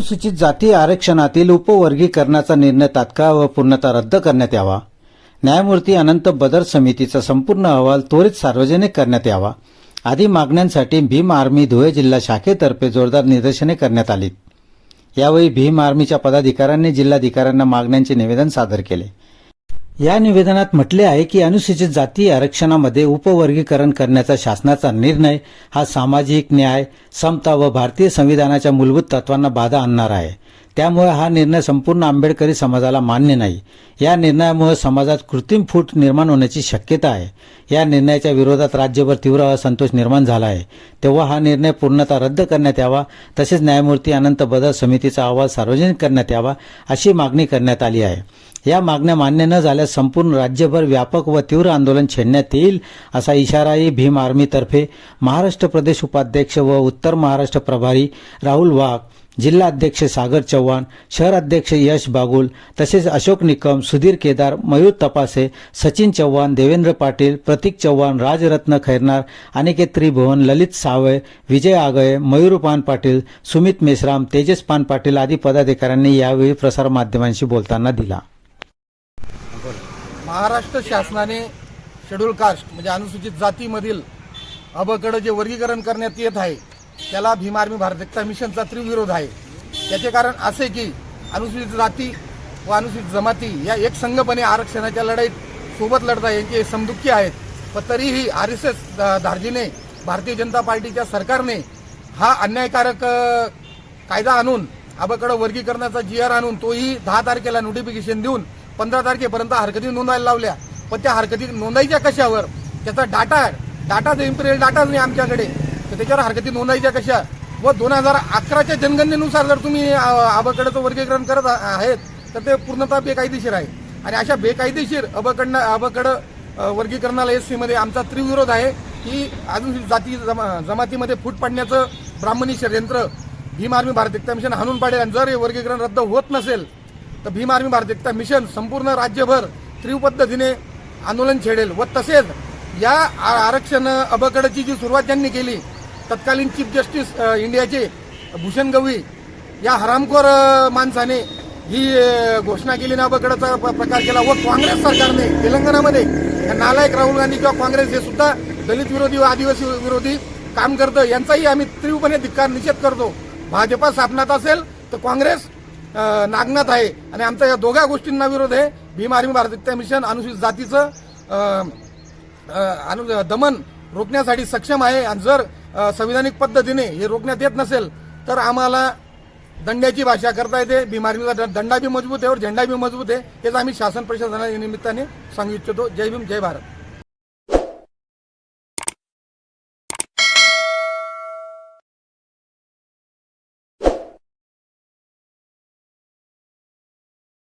अनुसूचित जाती आरक्षणातील उपवर्गीकरणाचा निर्णय तात्काळ व पूर्णतः रद्द करण्यात यावा. न्यायमूर्ती अनंत बदर समितीचा संपूर्ण अहवाल त्वरित सार्वजनिक करण्यात यावा. आदी मागण्यांसाठी भीम आर्मी धुळे जिल्हा शाखेतर्फे जोरदार निदर्शने करण्यात आली. यावेळी भीम आर्मीच्या पदाधिकाऱ्यांनी जिल्हाधिकाऱ्यांना मागण्यांचे निवेदन सादर केले. या निवेदनात म्हटले आहे की अनुसूचित जाती आरक्षणामध्ये उपवर्गीकरण करण्याचा शासनाचा निर्णय हा सामाजिक न्याय, समता व भारतीय संविधानाच्या मूलभूत तत्वांना बाधा आणणार आहे. त्यामुळे हा निर्णय संपूर्ण आंबेडकरी समाजाला मान्य नाही. या निर्णयामुळे समाजात कृत्रिम फूट निर्माण होण्याची शक्यता आहे. या निर्णयाच्या विरोधात राज्यभर तीव्र असंतोष निर्माण झाला आहे. तेव्हा हा निर्णय पूर्णतः रद्द करण्यात यावा. तसेच न्यायमूर्ती अनंत बदर समितीचा अहवाल सार्वजनिक करण्यात यावा अशी मागणी करण्यात आली आहे. या मागण्या मान्य न झाल्यास संपूर्ण राज्यभर व्यापक व तीव्र आंदोलन छेडण्यात येईल असा इशाराही भीम आर्मीतर्फे महाराष्ट्र प्रदेश उपाध्यक्ष व उत्तर महाराष्ट्र प्रभारी राहुल वाघ, जिल्हा अध्यक्ष सागर चव्हाण, शहर अध्यक्ष यश बागुल तसेच अशोक निकम, सुधीर केदार, मयूर तपासे, सचिन चव्हाण, देवेंद्र पाटील, प्रतीक चव्हाण, राजरत्न खैरनार, अनिकेत त्रिभुवन, ललित सावळे, विजय आगळे, मयूर पान पाटील, सुमित मेश्राम, तेजस पान पाटील आदी पदाधिकाऱ्यांनी यावेळी प्रसारमाध्यमांशी बोलताना दिला. महाराष्ट्र शासनाने शेड्यूल कास्ट म्हणजे अनुसूचित जातीमधील अबकडे जे वर्गीकरण करण्यात येत आहे त्याला भीम आर्मी भारत एकता मिशनचा तीव्र विरोध आहे. त्याचे कारण असे की अनुसूचित जाती व अनुसूचित जमाती या एक संघपणे आरक्षणाच्या लढाईत सोबत लढत आहे. यांचे समदुःखी आहेत. पण तरीही RSS धार्जिने भारतीय जनता पार्टीच्या सरकारने हा अन्यायकारक कायदा आणून अबकडे वर्गीकरणाचा GR आणून तोही 10 तारखेला नोटिफिकेशन देऊन 15 तारखेपर्यंत हरकती नोंदायला लावल्या. पण त्या हरकती नोंदायच्या कशावर? त्याचा डाटा इम्पिरियल डाटाच नाही आमच्याकडे, तर त्याच्यावर हरकती नोंदायच्या कशा? व 2011च्या जनगणनेनुसार जर तुम्ही अबकडेचं वर्गीकरण करत आहेत तर ते पूर्णतः बेकायदेशीर आहे. आणि अशा बेकायदेशीर अबकडे वर्गीकरणाला SC मध्ये आमचा तीव्र विरोध आहे. की अनुसूचित जाती जमातीमध्ये फूट पडण्याचं ब्राह्मणी षडयंत्र भीम आर्मी भारत एकता मिशन हाणून पाडेल. आणि जर हे वर्गीकरण रद्द होत नसेल तर भीम आर्मी भारत एकता मिशन संपूर्ण राज्यभर तीव्र पद्धतीने आंदोलन छेडेल. व तसेच या आरक्षण अबकडेची जी सुरुवात ज्यांनी केली तत्कालीन चीफ जस्टिस इंडियाचे भूषण गवई या हरामखोर माणसाने ही घोषणा केली ना अबकडेचा प्रकार केला. व काँग्रेस सरकारने तेलंगणामध्ये नालायक राहुल गांधी किंवा काँग्रेस हे सुद्धा दलित विरोधी व आदिवासी विरोधी काम करतं. यांचाही आम्ही तीव्रपणे धिक्कार निषेध करतो. भाजपा स्थापनात असेल तर काँग्रेस नागनाथ आहे. आणि आमचा या दोघा गोष्टींना विरोध आहे. भीम आर्मी भारत एकता मिशन अनुसूचित जातीचं दमन रोखण्यासाठी सक्षम आहे. आणि जर संविधानिक पद्धतीने हे रोखण्यात येत नसेल तर आम्हाला दंड्याची भाषा करता येते. भीम आर्मीचा दंडा बी मजबूत आहे और झेंडा बी मजबूत आहे. हेच आम्ही शासन प्रशासनाच्या निमित्ताने सांगू इच्छितो. जय भीम, जय भारत.